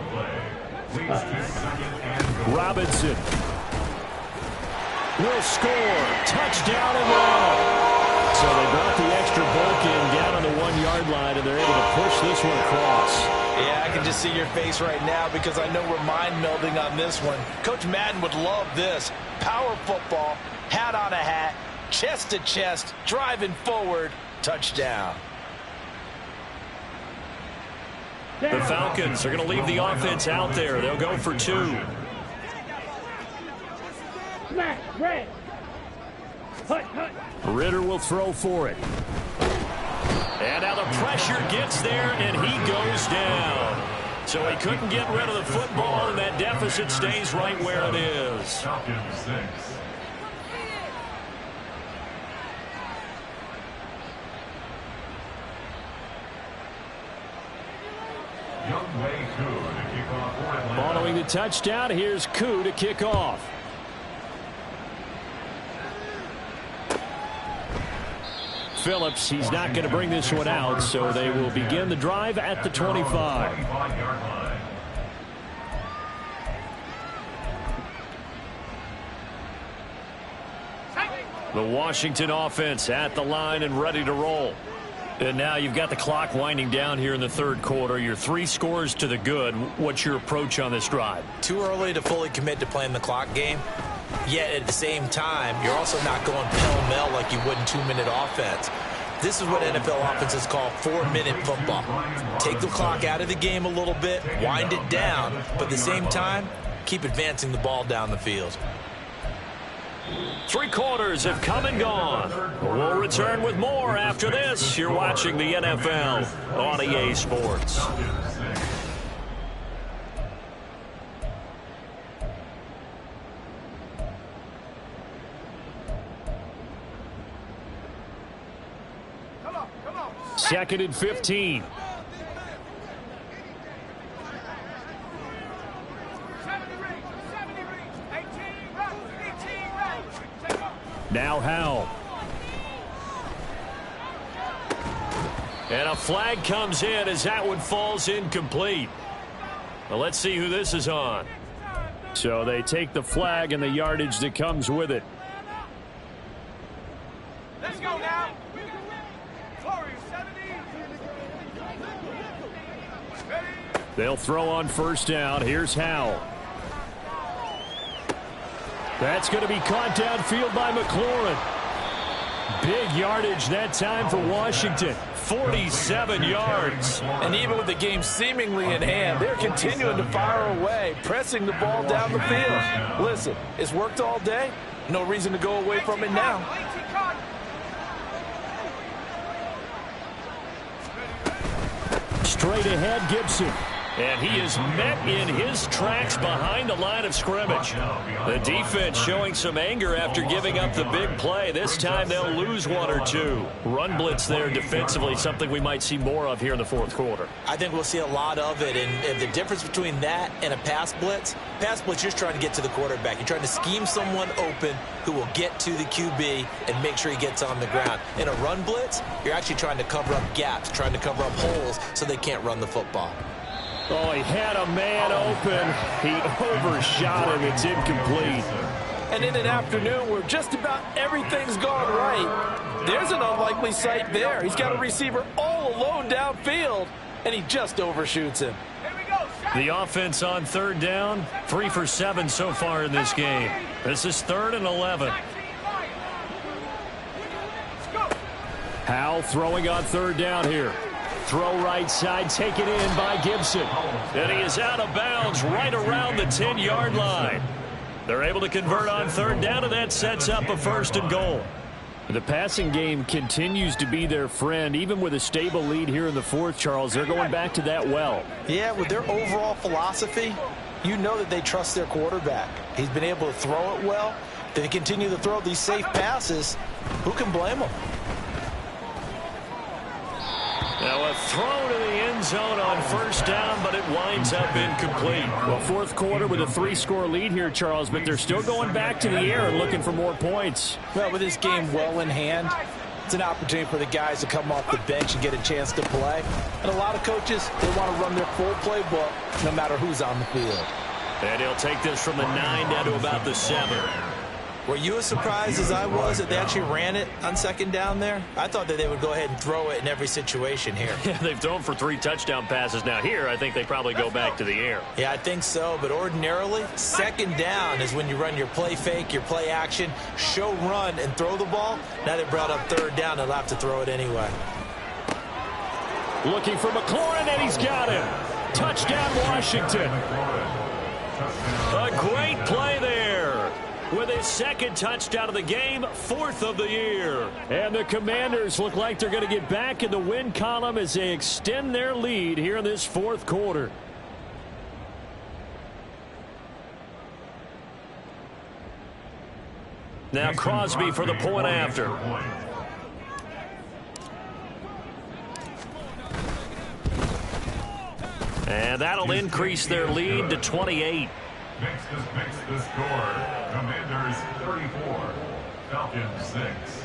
Robinson will score. Touchdown Atlanta. So they brought the extra bulk in down on the 1-yard line, and they're able to push this one across. Yeah, I can just see your face right now because I know we're mind-melding on this one. Coach Madden would love this. Power football, hat on a hat, chest to chest, driving forward, touchdown. The Falcons are going to leave the offense out there. They'll go for 2. Smash, red. Hut, hut. Ritter will throw for it. And now the pressure gets there, and he goes down. So he couldn't get rid of the football, and that deficit stays right where it is. Falcons 6. Following the touchdown, here's Koo to kick off. Phillips, he's not going to bring this one out, so they will begin the drive at the 25. The Washington offense at the line and ready to roll. And now you've got the clock winding down here in the 3rd quarter. You're 3 scores to the good. What's your approach on this drive? Too early to fully commit to playing the clock game. Yet at the same time, you're also not going pell-mell like you would in 2-minute offense. This is what NFL offenses call 4-minute football. Take the clock out of the game a little bit, wind it down, but at the same time, keep advancing the ball down the field. 3 quarters have come and gone. We'll return with more after this. You're watching the NFL on EA Sports. Second and 15. Now Howell. And a flag comes in as that one falls incomplete. Well, let's see who this is on. So they take the flag and the yardage that comes with it. Let's go now. They'll throw on 1st down. Here's Howell. That's going to be caught downfield by McLaurin. Big yardage that time for Washington. 47 yards. And even with the game seemingly in hand, they're continuing to fire away, pressing the ball down the field. Listen, it's worked all day. No reason to go away from it now. Straight ahead, Gibson. And he is met in his tracks behind the line of scrimmage. The defense showing some anger after giving up the big play. This time they'll lose one or two. Run blitz there defensively, something we might see more of here in the fourth quarter. I think we'll see a lot of it. And the difference between that and a pass blitz, you're just trying to get to the quarterback. You're trying to scheme someone open who will get to the QB and make sure he gets on the ground. In a run blitz, you're actually trying to cover up gaps, trying to cover up holes so they can't run the football. Oh, he had a man open. He overshot him. It's incomplete. And in an afternoon where just about everything's gone right, there's an unlikely sight there. He's got a receiver all alone downfield, and he just overshoots him. The offense on third down, 3 for 7 so far in this game. This is 3rd and 11. Howell throwing on third down here. Throw right side, taken in by Gibson. And he is out of bounds right around the 10-yard line. They're able to convert on third down, and that sets up a 1st and goal. The passing game continues to be their friend. Even with a stable lead here in the fourth, Charles, they're going back to that well. Yeah, with their overall philosophy, you know that they trust their quarterback. He's been able to throw it well. They continue to throw these safe passes. Who can blame them? Now a throw to the end zone on 1st down, but it winds up incomplete. Well, fourth quarter with a 3-score lead here, Charles, but they're still going back to the air and looking for more points. Well, with this game well in hand, it's an opportunity for the guys to come off the bench and get a chance to play. And a lot of coaches, they want to run their full playbook no matter who's on the field. And he'll take this from the 9 down to about the 7. Were you as surprised as I was that they actually ran it on 2nd down there? I thought that they would go ahead and throw it in every situation here. Yeah, they've thrown for 3 touchdown passes. Now here, I think they probably go back to the air. Yeah, I think so. But ordinarily, 2nd down is when you run your play fake, your play action, show run, and throw the ball. Now they brought up 3rd down. They'll have to throw it anyway. Looking for McLaurin, and he's got him. Touchdown, Washington. A great play there. With his 2nd touchdown of the game, 4th of the year. And the Commanders look like they're going to get back in the win column as they extend their lead here in this 4th quarter. Now Crosby for the point after. And that'll increase their lead to 28. Makes the score. Commanders 34, Falcons 6.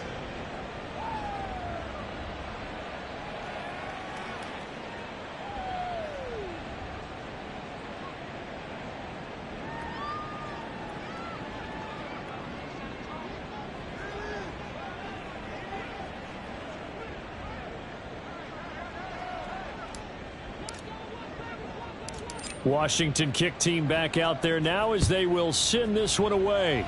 Washington kick team back out there now as they will send this one away.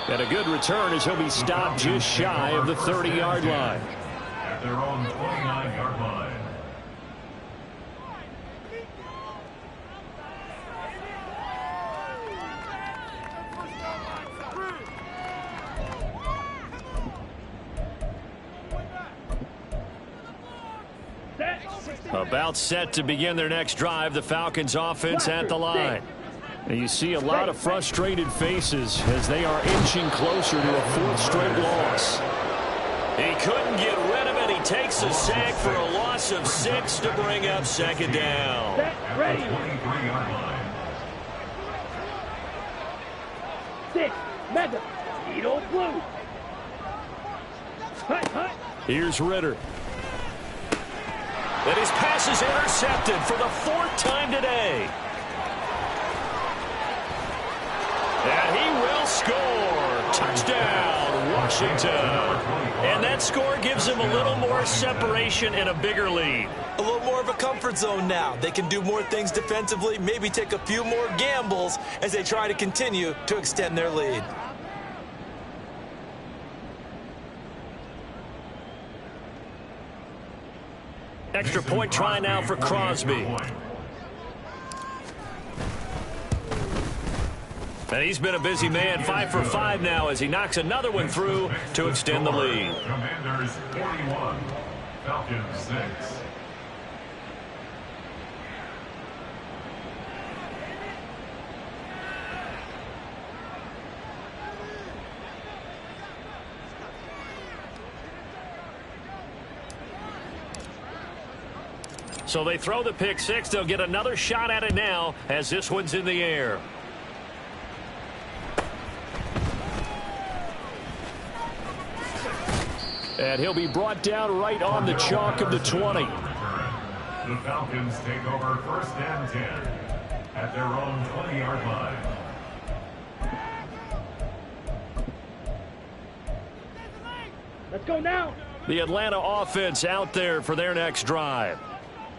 And a good return as he'll be stopped just shy of the 30-yard line. At their own 29-yard line. About set to begin their next drive, the Falcons offense at the line. And you see a lot of frustrated faces as they are inching closer to a 4th straight loss. He couldn't get rid of it. He takes a sack for a loss of 6 to bring up 2nd down. Set, ready. 23-yard line. 6, mega, needle blue. Hut, hut. Here's Ritter. And his pass is intercepted for the 4th time today. And he will score. Touchdown, Washington. And that score gives them a little more separation and a bigger lead. A little more of a comfort zone now. They can do more things defensively, maybe take a few more gambles as they try to continue to extend their lead. Extra point try now for Crosby. And he's been a busy man, 5 for 5 now as he knocks another one through to extend the lead. Commanders 41, Falcons 6. So they throw the pick six. They'll get another shot at it now as this one's in the air. And he'll be brought down right on the chalk of the 20. The Falcons take over 1st and 10 at their own 20-yard line. Let's go now. The Atlanta offense out there for their next drive.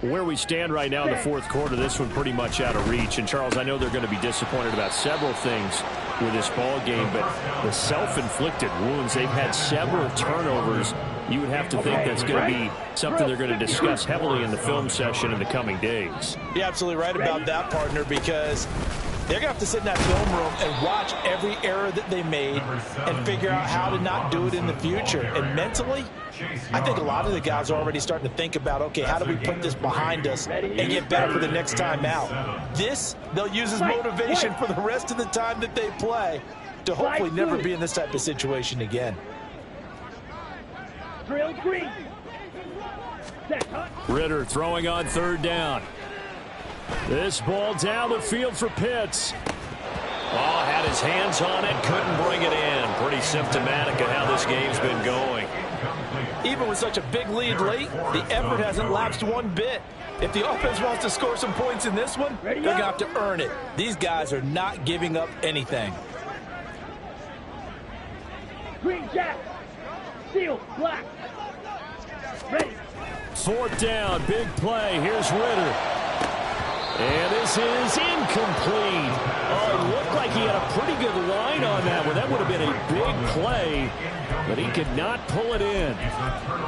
Where we stand right now in the fourth quarter, this one pretty much out of reach. And, Charles, I know they're going to be disappointed about several things with this ball game, but the self-inflicted wounds, they've had several turnovers. You would have to think that's going to be something they're going to discuss heavily in the film session in the coming days. You're absolutely right about that, partner, because they're going to have to sit in that film room and watch every error that they made and figure out how to not do it in the future. And mentally, I think a lot of the guys are already starting to think about, okay, how do we put this behind us and get better for the next time out? This, they'll use as motivation for the rest of the time that they play to hopefully never be in this type of situation again. Drill green. Ritter throwing on 3rd down. This ball down the field for Pitts. Oh, had his hands on it, couldn't bring it in. Pretty symptomatic of how this game's been going. Even with such a big lead late, the effort hasn't lapsed one bit. If the offense wants to score some points in this one, they're going to have to earn it. These guys are not giving up anything. Green jack. Steel black. Ready. 4th down, big play. Here's Ritter. And this is incomplete. Oh, it looked like he had a pretty good line on that one. That would have been a big play, but he could not pull it in.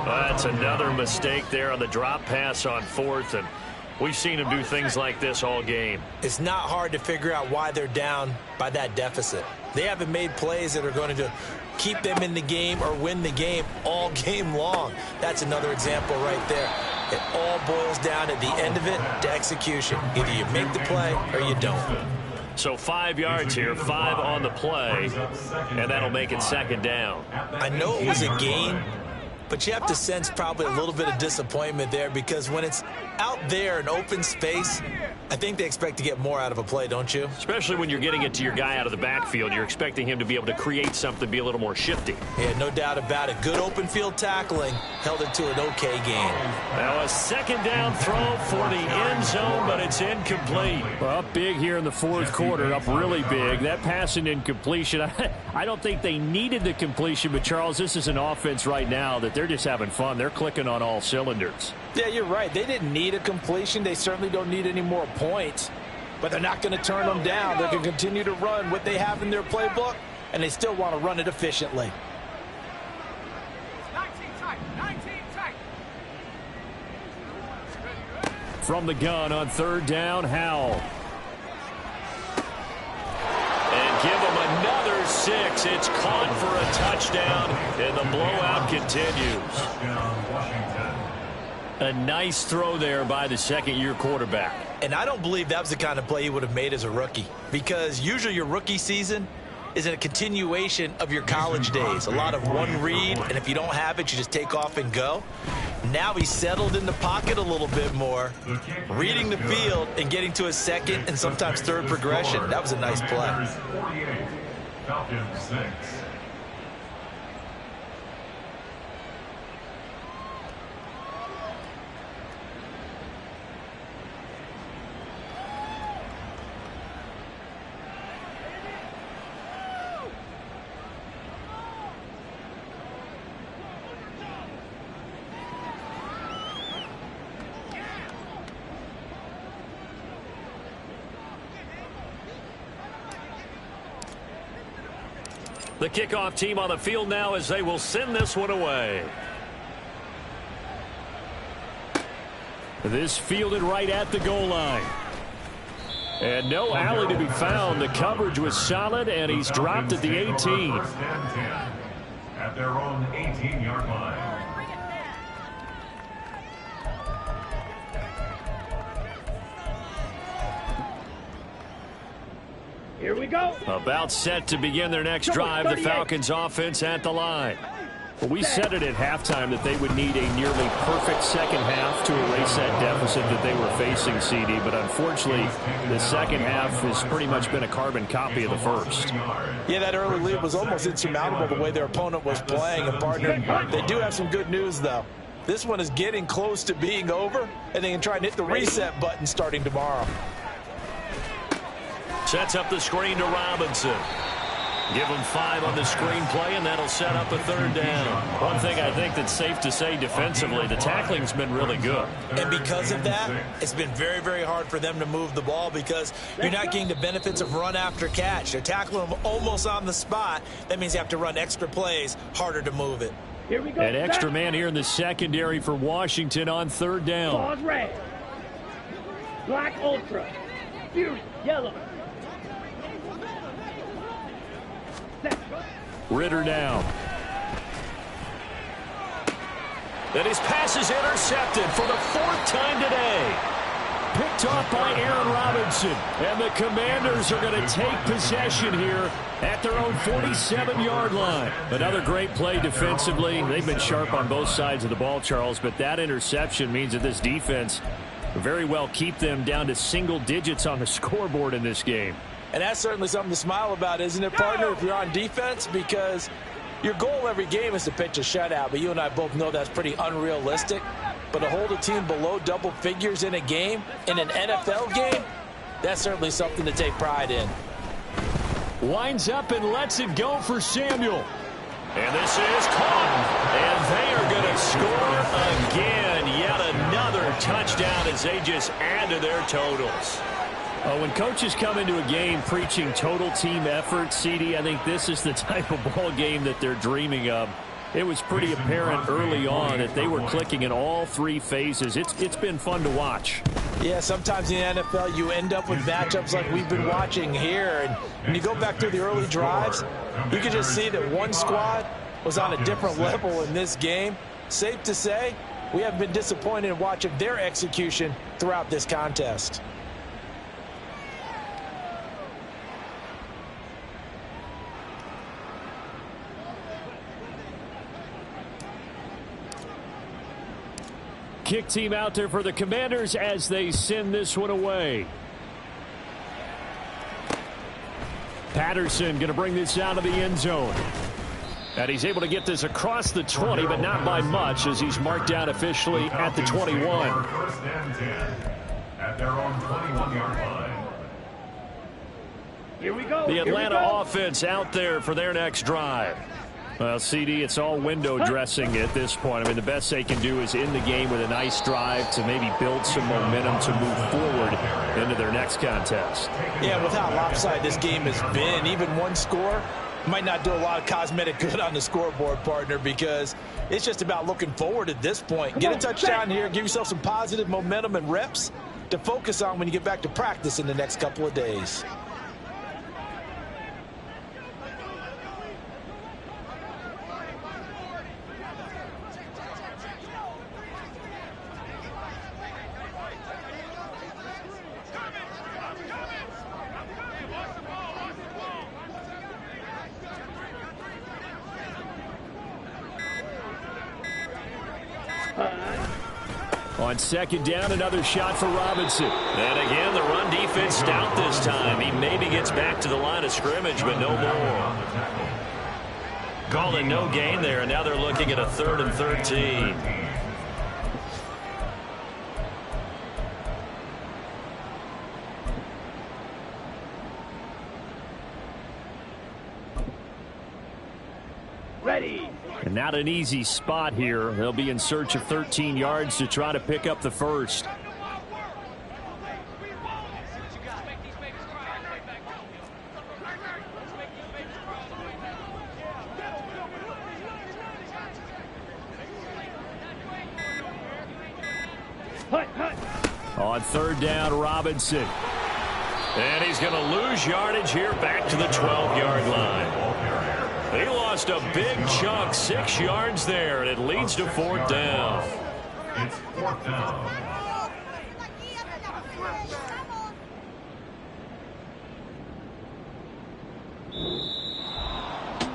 That's another mistake there on the drop pass on 4th, and we've seen him do things like this all game. It's not hard to figure out why they're down by that deficit. They haven't made plays that are going to keep them in the game or win the game all game long. That's another example right there. It all boils down at the end of it to execution. Either you make the play or you don't. So 5 yards here, 5 on the play, and that'll make it 2nd down. I know it was a gain, but you have to sense probably a little bit of disappointment there because when it's out there in open space, I think they expect to get more out of a play, don't you? Especially when you're getting it to your guy out of the backfield. You're expecting him to be able to create something, be a little more shifty. Yeah, no doubt about it. Good open field tackling held it to an okay gain. Now a 2nd down throw for the end zone, but it's incomplete. Well, up big here in the fourth quarter, up really big. That passing incompletion, I don't think they needed the completion, but Charles, this is an offense right now that they're just having fun. They're clicking on all cylinders. Yeah, you're right. They didn't need a completion. They certainly don't need any more points, but they're not going to turn them down. They're going to continue to run what they have in their playbook, and they still want to run it efficiently. 19 tight. From the gun on 3rd down, Howell. And give them another 6. It's caught for a touchdown, and the blowout continues. Touchdown, Washington. A nice throw there by the 2nd-year quarterback. And I don't believe that was the kind of play he would have made as a rookie, because usually your rookie season is a continuation of your college days. A lot of one read, and if you don't have it, you just take off and go. Now he's settled in the pocket a little bit more, reading the field and getting to his 2nd and sometimes 3rd progression. That was a nice play. 48, Falcons 6. The kickoff team on the field now as they will send this one away. This fielded right at the goal line. And no alley to be found. The coverage was solid, and he's dropped at the 18. First and 10 at their own 18-yard line. Here we go. About set to begin their next drive. The Falcons offense at the line. Well, we said it at halftime that they would need a nearly perfect second half to erase that deficit that they were facing, CD. But unfortunately, the second half has pretty much been a carbon copy of the first. Yeah, that early lead was almost insurmountable the way their opponent was playing. And, partner, they do have some good news, though. This one is getting close to being over, and they can try and hit the reset button starting tomorrow. Sets up the screen to Robinson. Give him 5 on the screenplay, and that'll set up a third down. One thing I think that's safe to say defensively, the tackling's been really good. And because of that, it's been very, very hard for them to move the ball because you're not getting the benefits of run after catch. They're tackling them almost on the spot. That means you have to run extra plays, harder to move it. Here we go. An extra man here in the secondary for Washington on third down. Pause red. Black ultra. Fuse yellow. Ritter now. And his pass is intercepted for the 4th time today. Picked off by Aaron Robinson. And the Commanders are going to take possession here at their own 47-yard line. Another great play defensively. They've been sharp on both sides of the ball, Charles, but that interception means that this defense very well keep them down to single digits on the scoreboard in this game. And that's certainly something to smile about, isn't it, partner, if you're on defense? Because your goal every game is to pitch a shutout, but you and I both know that's pretty unrealistic. But to hold a team below double figures in a game, in an NFL game, that's certainly something to take pride in. Winds up and lets it go for Samuel. And this is caught. And they are going to score again. Yet another touchdown as they just add to their totals. When coaches come into a game preaching total team effort, CD, I think this is the type of ball game that they're dreaming of. It was pretty apparent early on that they were clicking in all 3 phases. It's been fun to watch. Yeah, sometimes in the NFL you end up with matchups like we've been watching here. And when you go back through the early drives, you can just see that one squad was on a different level in this game. Safe to say, we haven't been disappointed in watching their execution throughout this contest. Kick team out there for the Commanders as they send this one away. Patterson going to bring this out of the end zone. And he's able to get this across the 20, but not by much as he's marked down officially at the 21. First and 10 at their own 21-yard line. Here we go. The Atlanta offense out there for their next drive. Well, CD, it's all window dressing at this point. I mean, the best they can do is in the game with a nice drive to maybe build some momentum to move forward into their next contest. Yeah, with how lopsided this game has been, even one score might not do a lot of cosmetic good on the scoreboard, partner, because it's just about looking forward at this point. Get a touchdown here, give yourself some positive momentum and reps to focus on when you get back to practice in the next couple of days. On second down, another shot for Robinson. And again, the run defense stout this time. He maybe gets back to the line of scrimmage, but no more. Calling no gain there, and now they're looking at a 3rd and 13. Ready. And not an easy spot here. They'll be in search of 13 yards to try to pick up the first. Cut. On third down, Robinson. And he's going to lose yardage here back to the 12-yard line. He lost a big chunk, 6 yards there, and it leads to fourth down. It's fourth down.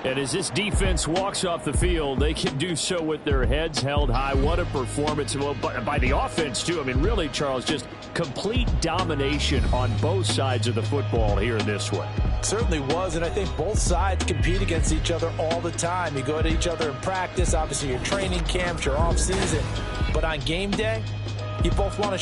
And as this defense walks off the field, they can do so with their heads held high. What a performance by the offense, too. I mean, really, Charles, just complete domination on both sides of the football here in this one. Certainly was, and I think both sides compete against each other all the time. You go at each other in practice, obviously your training camps, your off season. But on game day, you both want to